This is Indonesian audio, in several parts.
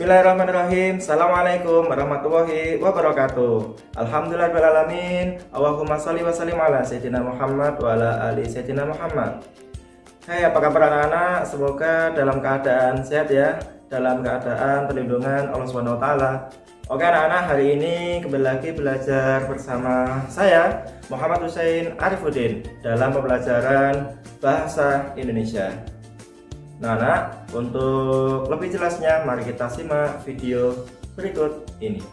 Bismillahirrahmanirrahim. Assalamualaikum warahmatullahi wabarakatuh. Alhamdulillahirrahmanirrahim. Allahumma sholli wa sallim ala Sayyidina Muhammad wa ala ali Sayyidina Muhammad. Hai, apa kabar anak-anak? Semoga dalam keadaan sehat ya, dalam keadaan perlindungan Allah Subhanahu wa taala. Oke anak-anak, hari ini kembali lagi belajar bersama saya Muhammad Hussein Arifuddin dalam pembelajaran bahasa Indonesia. Nah anak, untuk lebih jelasnya mari kita simak video berikut ini.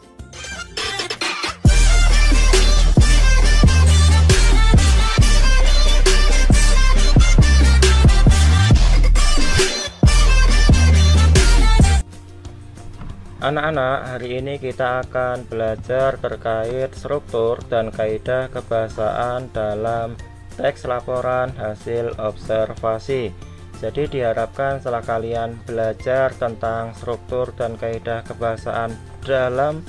Anak-anak, hari ini kita akan belajar terkait struktur dan kaidah kebahasaan dalam teks laporan hasil observasi. Jadi diharapkan setelah kalian belajar tentang struktur dan kaidah kebahasaan dalam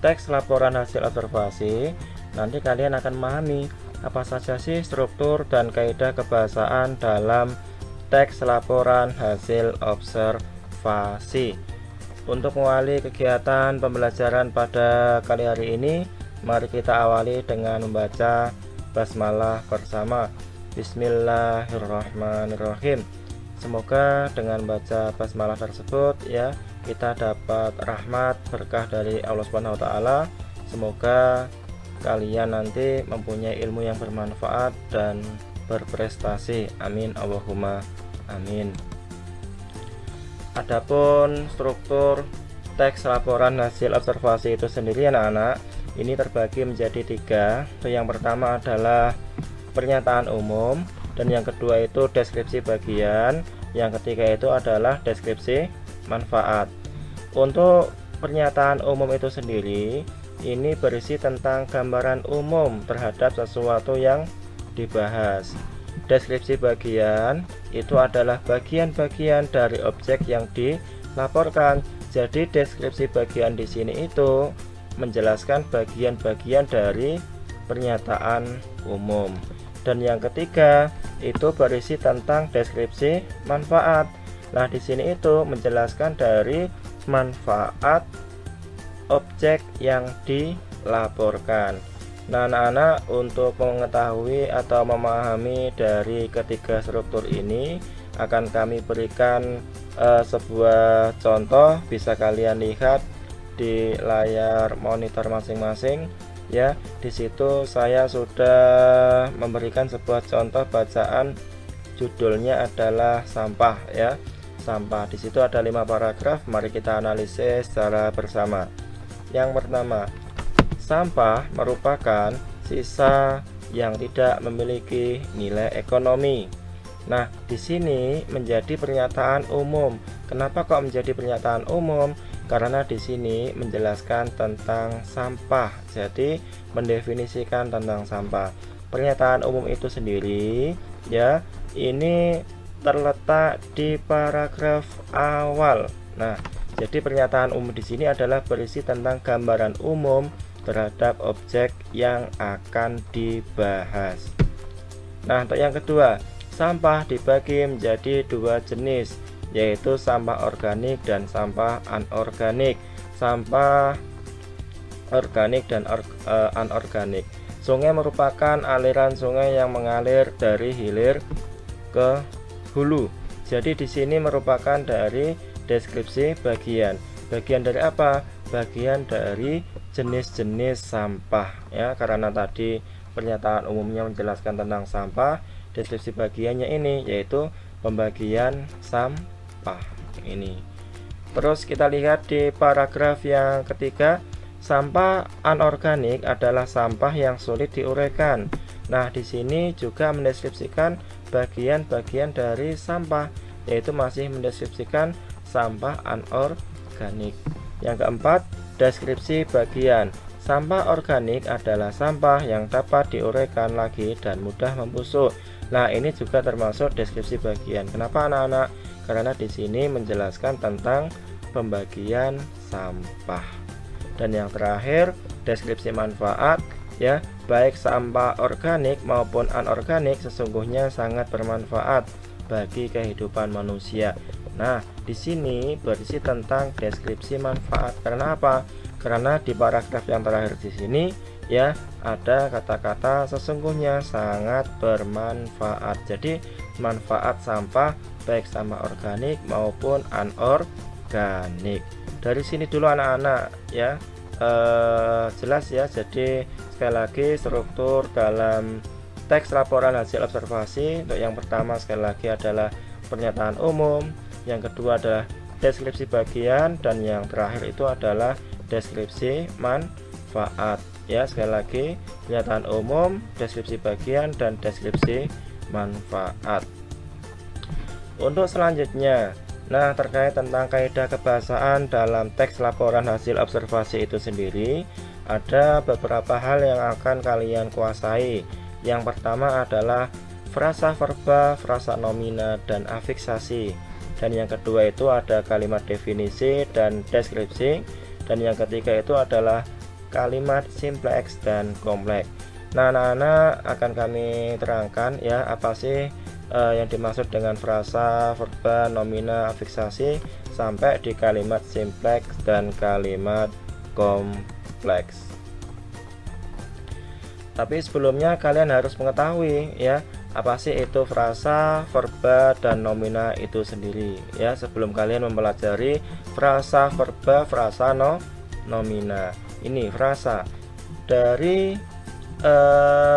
teks laporan hasil observasi, nanti kalian akan memahami apa saja sih struktur dan kaidah kebahasaan dalam teks laporan hasil observasi. Untuk mengawali kegiatan pembelajaran pada kali hari ini, mari kita awali dengan membaca basmalah bersama. Bismillahirrahmanirrahim. Semoga dengan baca basmalah tersebut ya, kita dapat rahmat berkah dari Allah Subhanahu wa taala. Semoga kalian nanti mempunyai ilmu yang bermanfaat dan berprestasi. Amin Allahumma amin. Adapun struktur teks laporan hasil observasi itu sendiri anak-anak, ini terbagi menjadi 3. Yang pertama adalah pernyataan umum, dan yang kedua itu deskripsi bagian, yang ketiga itu adalah deskripsi manfaat. Untuk pernyataan umum itu sendiri, ini berisi tentang gambaran umum terhadap sesuatu yang dibahas. Deskripsi bagian itu adalah bagian-bagian dari objek yang dilaporkan. Jadi deskripsi bagian di sini itu menjelaskan bagian-bagian dari pernyataan umum. Dan yang ketiga itu berisi tentang deskripsi manfaat. Nah, di sini itu menjelaskan dari manfaat objek yang dilaporkan. Nah, anak-anak, untuk mengetahui atau memahami dari ketiga struktur ini akan kami berikan sebuah contoh, bisa kalian lihat di layar monitor masing-masing. Ya, di situ saya sudah memberikan sebuah contoh bacaan, judulnya adalah sampah ya. Sampah. Di situ ada 5 paragraf, mari kita analisis secara bersama. Yang pertama, sampah merupakan sisa yang tidak memiliki nilai ekonomi. Nah, di sini menjadi pernyataan umum. Kenapa kok menjadi pernyataan umum? Karena di sini menjelaskan tentang sampah, jadi mendefinisikan tentang sampah. Pernyataan umum itu sendiri ya, ini terletak di paragraf awal. Nah, jadi pernyataan umum di sini adalah berisi tentang gambaran umum terhadap objek yang akan dibahas. Nah, untuk yang kedua, sampah dibagi menjadi 2 jenis, yaitu sampah organik dan sampah anorganik. Sampah organik dan anorganik. Sungai merupakan aliran sungai yang mengalir dari hilir ke hulu. Jadi di sini merupakan dari deskripsi bagian. Bagian dari apa? Bagian dari jenis-jenis sampah ya, karena tadi pernyataan umumnya menjelaskan tentang sampah, deskripsi bagiannya ini yaitu pembagian sampah ini. Terus kita lihat di paragraf yang ketiga, sampah anorganik adalah sampah yang sulit diuraikan. Nah, di sini juga mendeskripsikan bagian-bagian dari sampah, yaitu masih mendeskripsikan sampah anorganik. Yang keempat, deskripsi bagian. Sampah organik adalah sampah yang dapat diuraikan lagi dan mudah membusuk. Nah, ini juga termasuk deskripsi bagian. Kenapa anak-anak? Karena di sini menjelaskan tentang pembagian sampah. Dan yang terakhir, deskripsi manfaat ya, baik sampah organik maupun anorganik sesungguhnya sangat bermanfaat bagi kehidupan manusia. Nah, di sini berisi tentang deskripsi manfaat. Karena apa? Karena di paragraf yang terakhir di sini ya ada kata-kata sesungguhnya sangat bermanfaat. Jadi manfaat sampah baik sampah organik maupun anorganik. Dari sini dulu anak-anak ya, jelas ya. Jadi sekali lagi struktur dalam teks laporan hasil observasi untuk yang pertama sekali lagi adalah pernyataan umum, yang kedua adalah deskripsi bagian, dan yang terakhir itu adalah deskripsi manfaat. Ya, sekali lagi pernyataan umum, deskripsi bagian, dan deskripsi manfaat. Untuk selanjutnya, nah terkait tentang kaidah kebahasaan dalam teks laporan hasil observasi itu sendiri, ada beberapa hal yang akan kalian kuasai. Yang pertama adalah frasa verba, frasa nomina, dan afiksasi. Dan yang kedua itu ada kalimat definisi dan deskripsi. Dan yang ketiga itu adalah kalimat simpleks dan kompleks. Nah, anak-anak akan kami terangkan ya apa sih yang dimaksud dengan frasa, verba, nomina, afiksasi sampai di kalimat simpleks dan kalimat kompleks. Tapi sebelumnya kalian harus mengetahui ya apa sih itu frasa, verba, dan nomina itu sendiri ya, sebelum kalian mempelajari frasa, verba, frasa, nomina. Ini frasa dari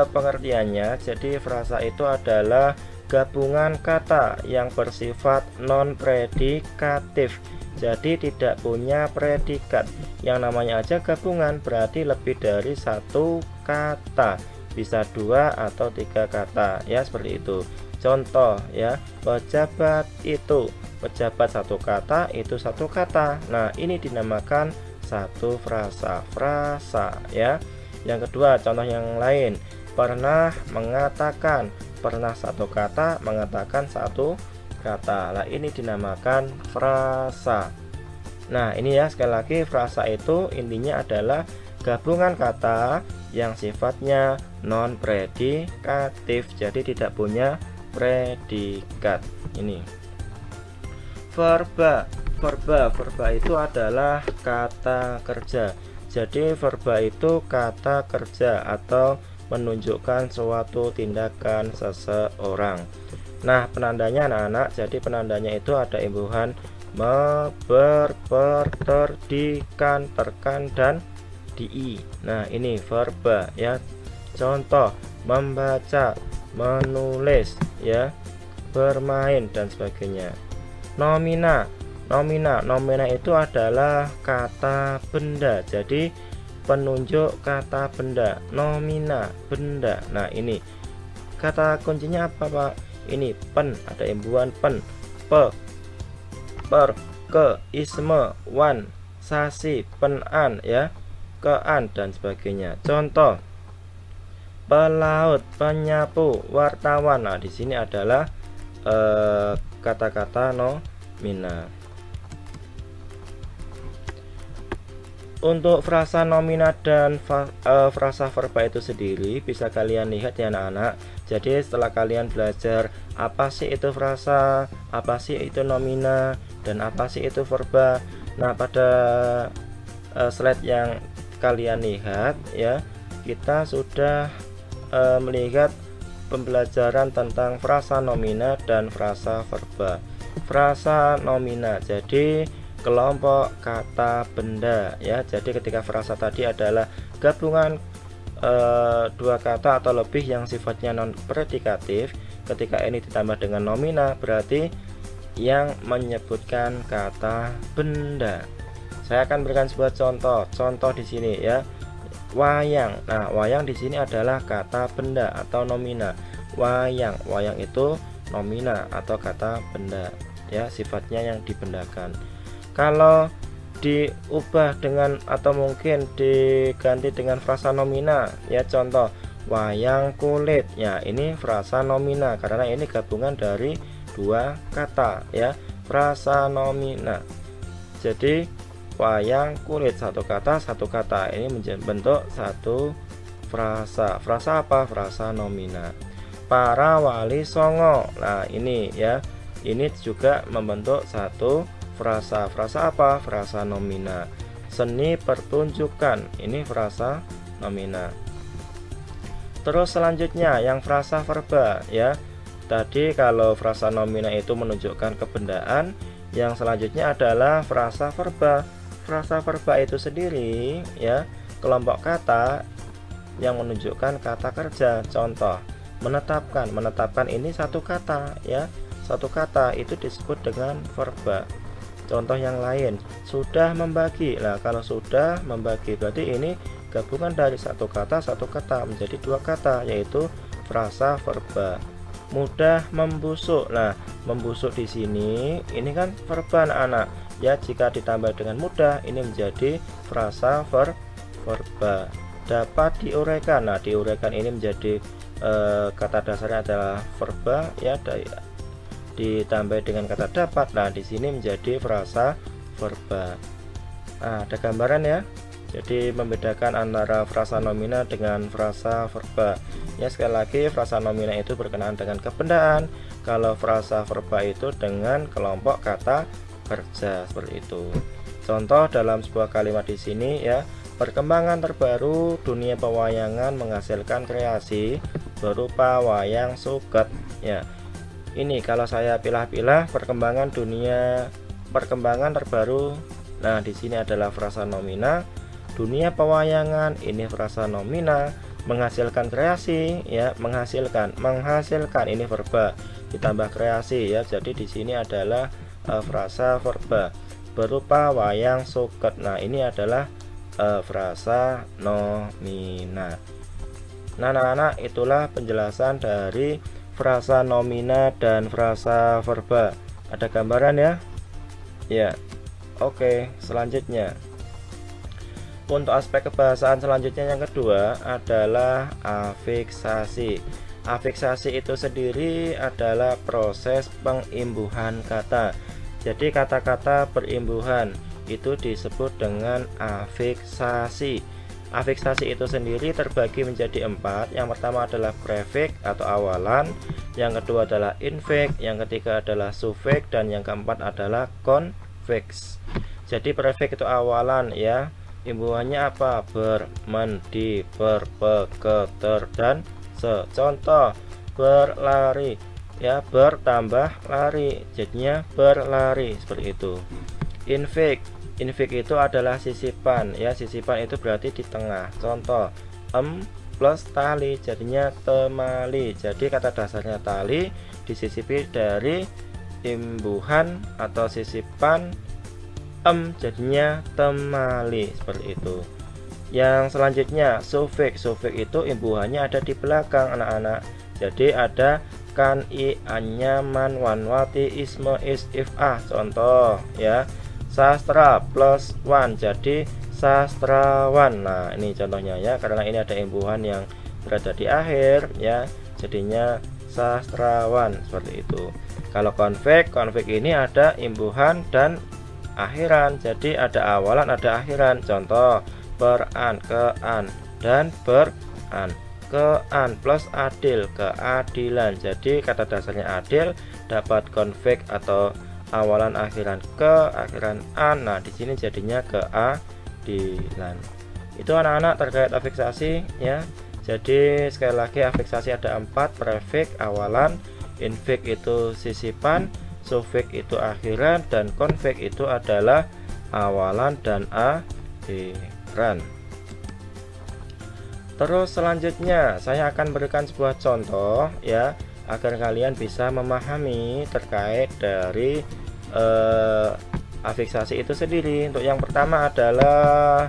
pengertiannya. Jadi frasa itu adalah gabungan kata yang bersifat non predikatif, jadi tidak punya predikat. Yang namanya aja gabungan berarti lebih dari satu kata, bisa 2 atau 3 kata ya, seperti itu. Contoh ya, pejabat itu, pejabat satu kata, itu satu kata. Nah, ini dinamakan satu frasa ya. Yang kedua, contoh yang lain, pernah mengatakan, pernah satu kata, mengatakan satu kata. Nah, ini dinamakan frasa. Nah, ini ya sekali lagi, frasa itu intinya adalah gabungan kata yang sifatnya non predikatif, jadi tidak punya predikat. Ini verba itu adalah kata kerja. Jadi verba itu kata kerja atau menunjukkan suatu tindakan seseorang. Nah, penandanya anak-anak, jadi penandanya itu ada imbuhan me, ber, per, ter, di, kan, terkan, dan di. Nah, ini verba ya. Contoh, membaca, menulis ya, bermain, dan sebagainya. Nomina itu adalah kata benda, jadi penunjuk kata benda. Nomina, benda. Nah, ini kata kuncinya apa, Pak? Ini pen, ada imbuhan pen, pe, per, ke, isme, wan, sasi, penan ya, kean, dan sebagainya. Contoh, pelaut, penyapu, wartawan. Nah, di sini adalah kata-kata nomina. Untuk frasa nomina dan frasa verba itu sendiri bisa kalian lihat ya anak-anak. Jadi setelah kalian belajar apa sih itu frasa, apa sih itu nomina, dan apa sih itu verba. Nah, pada slide yang kalian lihat ya, kita sudah melihat pembelajaran tentang frasa nomina dan frasa verba. Frasa nomina jadi kelompok kata benda ya. Jadi ketika frasa tadi adalah gabungan dua kata atau lebih yang sifatnya non predikatif, ketika ini ditambah dengan nomina berarti yang menyebutkan kata benda. Saya akan berikan sebuah contoh di sini ya. Wayang. Nah, wayang di sini adalah kata benda atau nomina. Wayang itu nomina atau kata benda ya, sifatnya yang dibendakan. Kalau diubah dengan atau mungkin diganti dengan frasa nomina ya, contoh wayang kulit ya, ini frasa nomina karena ini gabungan dari dua kata ya, frasa nomina. Jadi wayang kulit satu kata ini bentuk satu frasa. Frasa apa? Frasa nomina. Para wali songo. Nah, ini ya, ini juga membentuk satu frasa. Frasa apa? Frasa nomina. Seni pertunjukan, ini frasa nomina. Terus selanjutnya yang frasa verba ya. Tadi kalau frasa nomina itu menunjukkan kebendaan, yang selanjutnya adalah frasa verba. Frasa verba itu sendiri ya, kelompok kata yang menunjukkan kata kerja. Contoh, menetapkan. Menetapkan ini satu kata ya. Satu kata itu disebut dengan verba. Contoh yang lain, sudah membagi. Nah, kalau sudah membagi berarti ini gabungan dari satu kata menjadi dua kata, yaitu frasa verba. Mudah membusuk. Nah, membusuk di sini ini kan verba anak-anak. Ya, jika ditambah dengan mudah ini menjadi frasa verba. Dapat diuraikan. Nah, diuraikan ini menjadi kata dasarnya adalah verba ya, ditambah dengan kata dapat. Nah, di sini menjadi frasa verba. Nah, ada gambaran ya. Jadi membedakan antara frasa nomina dengan frasa verba. Ya, sekali lagi frasa nomina itu berkenaan dengan kebendaan, kalau frasa verba itu dengan kelompok kata kerja, seperti itu. Contoh dalam sebuah kalimat di sini ya, perkembangan terbaru dunia pewayangan menghasilkan kreasi berupa wayang suket ya. Ini kalau saya pilah-pilah perkembangan terbaru. Nah, di sini adalah frasa nomina. Dunia pewayangan ini frasa nomina. Menghasilkan kreasi ya, menghasilkan ini verba ditambah kreasi ya. Jadi di sini adalah frasa verba. Berupa wayang suket. Nah, ini adalah frasa nomina. Nah, anak-anak, itulah penjelasan dari frasa nomina dan frasa verba. Ada gambaran ya? Ya. Oke, selanjutnya. Untuk aspek kebahasaan selanjutnya yang kedua adalah afiksasi. Afiksasi itu sendiri adalah proses pengimbuhan kata. Jadi kata-kata berimbuhan itu disebut dengan afiksasi. Afiksasi itu sendiri terbagi menjadi 4. Yang pertama adalah prefix atau awalan, yang kedua adalah infix, yang ketiga adalah suffix, dan yang keempat adalah konfiks. Jadi prefix itu awalan ya. Imbuhannya apa? Ber, men, di, ber, pe, ke, ter, dan se. Contoh, berlari ya, bertambah lari, jadinya berlari, seperti itu. Infix itu adalah sisipan ya, sisipan itu berarti di tengah. Contoh, plus tali, jadinya temali. Jadi kata dasarnya tali disisipi dari imbuhan atau sisipan jadinya temali, seperti itu. Yang selanjutnya suffix. Suffix itu imbuhannya ada di belakang anak-anak. Jadi ada kan, i, anya, man, wan, wati, isme, is, if, ah. Contoh ya, sastra plus wan jadi sastrawan. Nah, ini contohnya ya, karena ini ada imbuhan yang berada di akhir ya, jadinya sastrawan, seperti itu. Kalau konfiks ini ada imbuhan dan akhiran, jadi ada awalan ada akhiran. Contoh, beran, kean, dan beran. Kean plus adil, keadilan. Jadi kata dasarnya adil dapat konfiks atau awalan akhiran ke, akhiran an. Nah, di sini jadinya keadilan. Itu anak-anak terkait afiksasi ya. Jadi sekali lagi afiksasi ada 4, prefix awalan, infix itu sisipan, suffix itu akhiran, dan konfiks itu adalah awalan dan akhiran. Terus selanjutnya saya akan berikan sebuah contoh ya, agar kalian bisa memahami terkait dari afiksasi itu sendiri. Untuk yang pertama adalah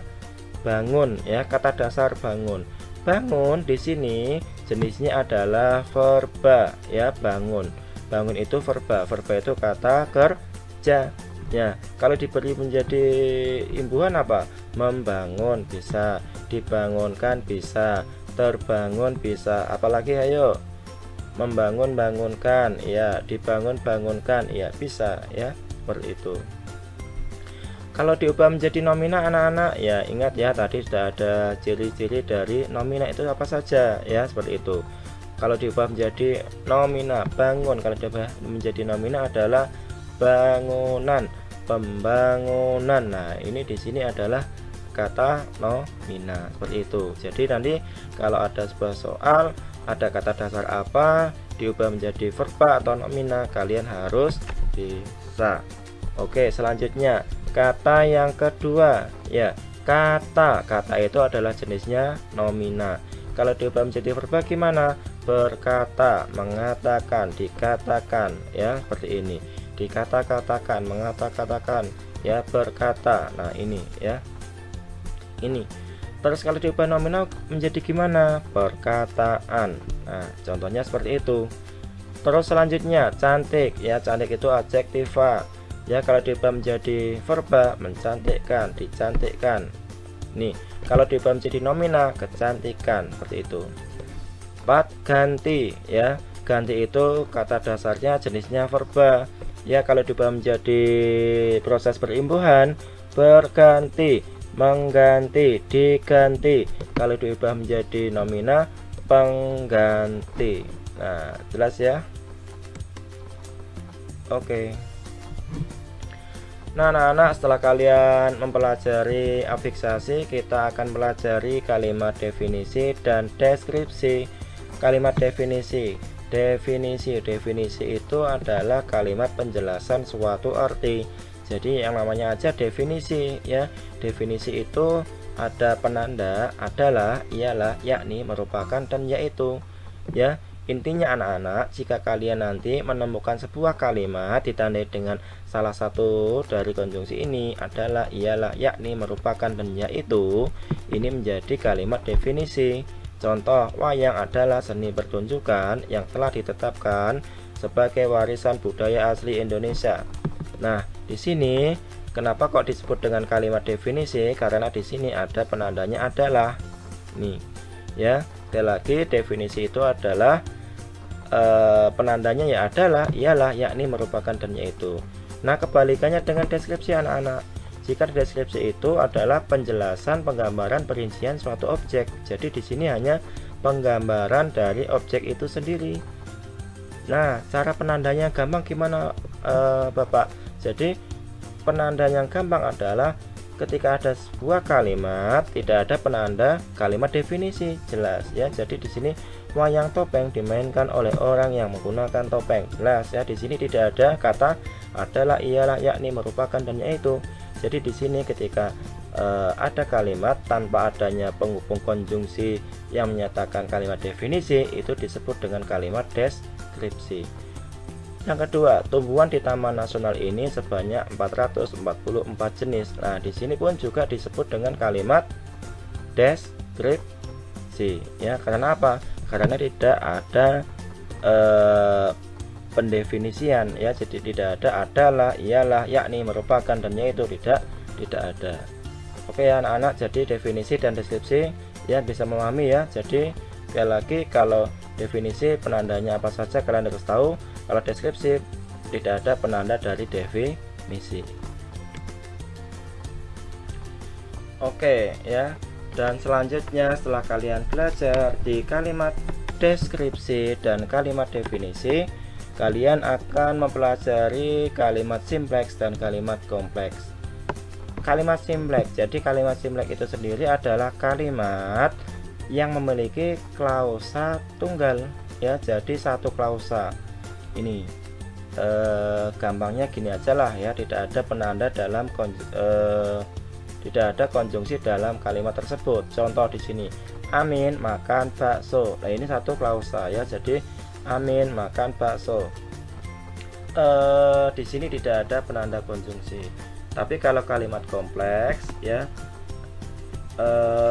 bangun ya, kata dasar bangun. Bangun di sini jenisnya adalah verba ya, bangun. Bangun itu verba. Verba itu kata kerja. Ya, kalau diberi menjadi imbuhan apa? Membangun bisa, dibangunkan bisa, terbangun bisa. Apalagi ayo? Membangun bangunkan ya, dibangun bangunkan ya, bisa ya, seperti itu. Kalau diubah menjadi nomina anak-anak ya, ingat ya tadi sudah ada ciri-ciri dari nomina itu apa saja ya, seperti itu. Kalau diubah menjadi nomina bangun, kalau diubah menjadi nomina adalah bangunan. pembangunan. Nah, ini di sini adalah kata nomina, seperti itu. Jadi nanti kalau ada sebuah soal, ada kata dasar apa diubah menjadi verba atau nomina, kalian harus bisa. Oke, selanjutnya kata yang kedua, ya, kata itu adalah jenisnya nomina. Kalau diubah menjadi verba gimana? Berkata, mengatakan, dikatakan, ya, seperti ini. Dikata-katakan, mengata-katakan, ya, berkata. Nah, ini ya, ini. Terus kalau diubah nominal menjadi gimana? Perkataan. Nah, contohnya seperti itu. Terus selanjutnya cantik, ya, cantik itu adjektiva. Ya, kalau diubah menjadi verba, mencantikkan, dicantikkan. Nih, kalau diubah menjadi nomina, kecantikan, seperti itu. 4. Ganti, ya. Ganti itu kata dasarnya jenisnya verba. Ya, kalau diubah menjadi proses perimbuhan, berganti, mengganti, diganti. Kalau diubah menjadi nomina, pengganti. Nah, jelas ya. Oke. Nah, anak-anak, setelah kalian mempelajari afiksasi, kita akan pelajari kalimat definisi dan deskripsi. Kalimat definisi itu adalah kalimat penjelasan suatu arti. Jadi yang namanya aja definisi, ya. Definisi itu ada penanda, adalah, ialah, yakni, merupakan, dan yaitu, ya. Intinya anak-anak, jika kalian nanti menemukan sebuah kalimat ditandai dengan salah satu dari konjungsi ini, adalah, ialah, yakni, merupakan, dan yaitu, ini menjadi kalimat definisi. Contoh, wayang adalah seni pertunjukan yang telah ditetapkan sebagai warisan budaya asli Indonesia. Nah, di sini kenapa kok disebut dengan kalimat definisi? Karena di sini ada penandanya adalah. Nih, ya. Sekali lagi, definisi itu adalah penandanya ya adalah, ialah, yakni, merupakan, dan yaitu. Nah, kebalikannya dengan deskripsi anak-anak. Jika deskripsi itu adalah penjelasan, penggambaran, perincian suatu objek. Jadi di sini hanya penggambaran dari objek itu sendiri. Nah, cara penandanya gampang gimana, Bapak? Jadi penanda yang gampang adalah ketika ada sebuah kalimat tidak ada penanda kalimat definisi, jelas ya. Jadi di sini wayang topeng dimainkan oleh orang yang menggunakan topeng, jelas ya. Di sini tidak ada kata adalah, ialah, yakni, merupakan, dan yaitu. Jadi di sini ketika ada kalimat tanpa adanya penghubung konjungsi yang menyatakan kalimat definisi, itu disebut dengan kalimat deskripsi. Yang kedua, tumbuhan di Taman Nasional ini sebanyak 444 jenis. Nah, di sini pun juga disebut dengan kalimat deskripsi. Ya, karena apa? Karena tidak ada pendefinisian, ya. Jadi tidak ada adalah, ialah, yakni, merupakan, dan yaitu, tidak ada. Oke ya anak-anak, jadi definisi dan deskripsi ya bisa memahami ya. Jadi sekali lagi, kalau definisi penandanya apa saja kalian harus tahu. Kalau deskripsi tidak ada penanda dari definisi. Oke ya. Dan selanjutnya setelah kalian belajar di kalimat deskripsi dan kalimat definisi, kalian akan mempelajari kalimat simpleks dan kalimat kompleks. Kalimat simpleks, jadi kalimat simpleks itu sendiri adalah kalimat yang memiliki klausa tunggal ya. Jadi satu klausa. Ini gampangnya gini aja lah ya, tidak ada penanda dalam tidak ada konjungsi dalam kalimat tersebut. Contoh di sini, Amin makan bakso. Nah, ini satu klausa ya. Jadi Amin makan bakso. Di sini tidak ada penanda konjungsi. Tapi kalau kalimat kompleks ya,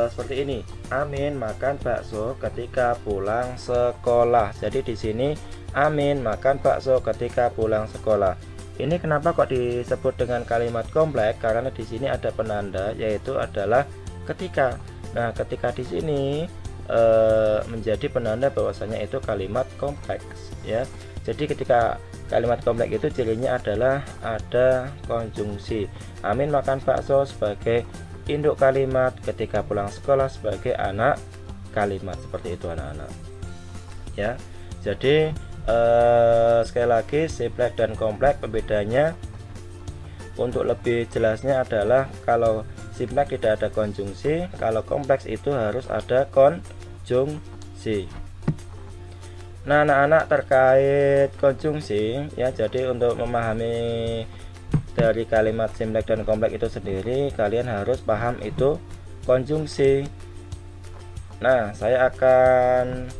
seperti ini, Amin makan bakso ketika pulang sekolah. Jadi di sini Amin makan bakso ketika pulang sekolah. Ini kenapa kok disebut dengan kalimat kompleks? Karena di sini ada penanda, yaitu adalah ketika. Nah, ketika di sini menjadi penanda bahwasanya itu kalimat kompleks ya. Jadi ketika kalimat kompleks itu cirinya adalah ada konjungsi. Amin makan bakso sebagai induk kalimat, ketika pulang sekolah sebagai anak kalimat. Seperti itu anak-anak ya. Jadi sekali lagi, simpleks dan kompleks pembedanya untuk lebih jelasnya adalah kalau simplex tidak ada konjungsi, kalau kompleks itu harus ada konjungsi. Nah, anak-anak terkait konjungsi ya, jadi untuk memahami dari kalimat simplex dan kompleks itu sendiri, kalian harus paham itu konjungsi. Nah, saya akan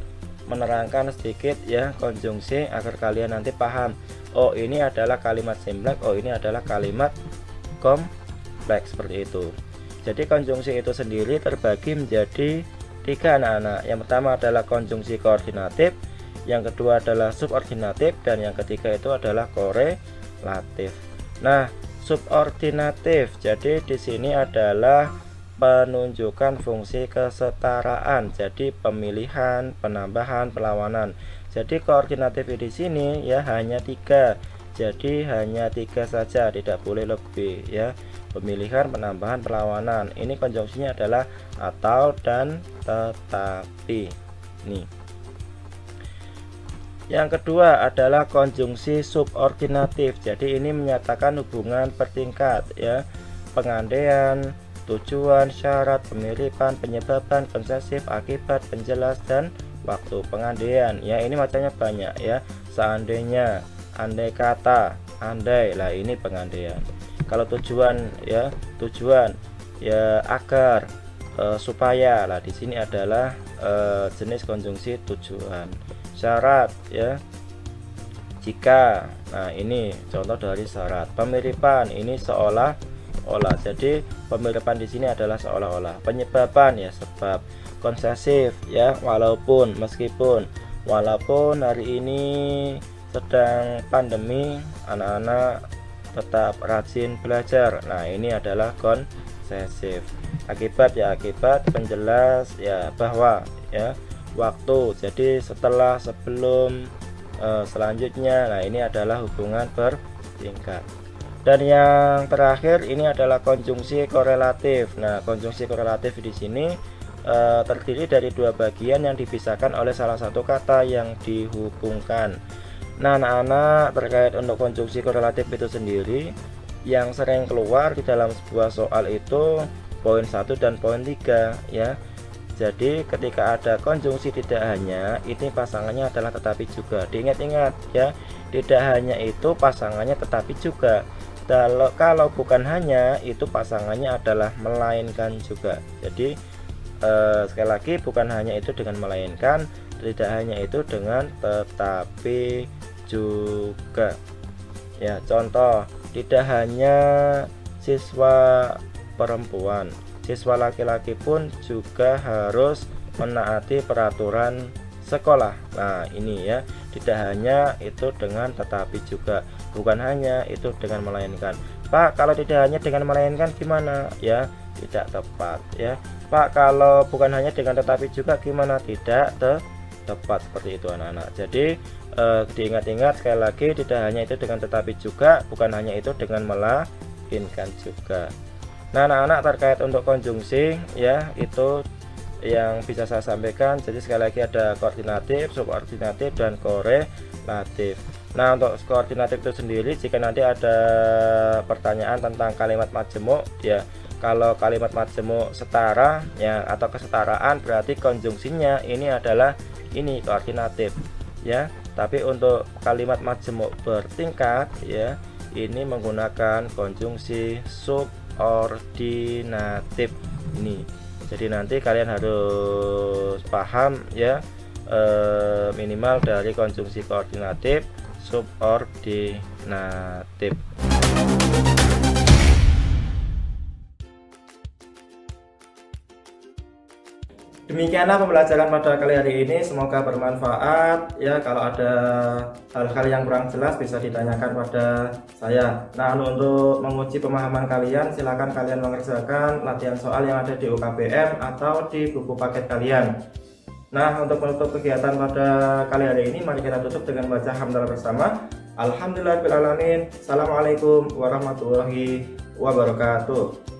menerangkan sedikit ya konjungsi agar kalian nanti paham. Oh, ini adalah kalimat simplex, oh ini adalah kalimat kompleks, seperti itu. Jadi konjungsi itu sendiri terbagi menjadi 3 anak-anak. Yang pertama adalah konjungsi koordinatif, yang kedua adalah subordinatif, dan yang ketiga itu adalah korelatif. Nah, subordinatif jadi di sini adalah penunjukan fungsi kesetaraan, jadi pemilihan, penambahan, perlawanan. Jadi koordinatif di sini ya hanya 3, jadi hanya 3 saja, tidak boleh lebih ya. Pemilihan, penambahan, perlawanan. Ini konjungsinya adalah atau, dan, tetapi. Nih. Yang kedua adalah konjungsi subordinatif. Jadi ini menyatakan hubungan bertingkat ya, pengandaian, tujuan, syarat, pemiripan, penyebaban, konsesif, akibat, penjelas, dan waktu. Pengandaian ya, ini macamnya banyak ya. Seandainya, andai kata, andai, lah ini pengandaian. Kalau tujuan ya, tujuan ya, agar, supaya, lah di sini adalah jenis konjungsi tujuan. Syarat ya, jika, nah ini contoh dari syarat. Pemiripan ini seolah-olah, jadi pemiripan di sini adalah seolah-olah. Penyebaban ya, sebab. Konsesif ya, walaupun, meskipun. Walaupun hari ini sedang pandemi, anak-anak tetap rajin belajar. Nah, ini adalah konsesif. Akibat ya, akibat. Penjelas ya, bahwa ya, waktu, jadi setelah, sebelum, selanjutnya. Nah, ini adalah hubungan bertingkat. Dan yang terakhir ini adalah konjungsi korelatif. Nah, konjungsi korelatif di sini terdiri dari 2 bagian yang dipisahkan oleh salah satu kata yang dihubungkan. Nah, anak-anak terkait untuk konjungsi korelatif itu sendiri yang sering keluar di dalam sebuah soal itu poin 1 dan poin 3 ya. Jadi ketika ada konjungsi tidak hanya, ini pasangannya adalah tetapi juga. Diingat-ingat ya, tidak hanya itu pasangannya tetapi juga. Kalau bukan hanya, itu pasangannya adalah melainkan juga. Jadi sekali lagi, bukan hanya itu dengan melainkan, tidak hanya itu dengan tetapi juga. Ya, contoh, tidak hanya siswa perempuan, siswa laki-laki pun juga harus menaati peraturan sekolah. Nah, ini ya, tidak hanya itu dengan tetapi juga, bukan hanya itu dengan melainkan. Pak, kalau tidak hanya dengan melainkan gimana? Ya, tidak tepat ya. Pak, kalau bukan hanya dengan tetapi juga gimana? Tidak tepat, seperti itu anak-anak. Jadi diingat-ingat sekali lagi, tidak hanya itu dengan tetapi juga, bukan hanya itu dengan melainkan juga. Nah, anak-anak terkait untuk konjungsi ya, itu yang bisa saya sampaikan. Jadi sekali lagi ada koordinatif, subordinatif, dan korelatif. Nah, untuk koordinatif itu sendiri, jika nanti ada pertanyaan tentang kalimat majemuk ya, kalau kalimat majemuk setara ya atau kesetaraan, berarti konjungsinya ini adalah ini koordinatif ya. Tapi untuk kalimat majemuk bertingkat ya, ini menggunakan konjungsi subordinatif ini. Jadi nanti kalian harus paham ya, minimal dari konjungsi koordinatif, subordinatif. Demikianlah pembelajaran pada kali hari ini, semoga bermanfaat ya. Kalau ada hal-hal yang kurang jelas bisa ditanyakan pada saya. Nah, untuk menguji pemahaman kalian, silakan kalian mengerjakan latihan soal yang ada di UKBM atau di buku paket kalian. Nah, untuk menutup kegiatan pada kali hari ini, mari kita tutup dengan baca hamdalah bersama. Alhamdulillahirabbil alamin. Assalamualaikum warahmatullahi wabarakatuh.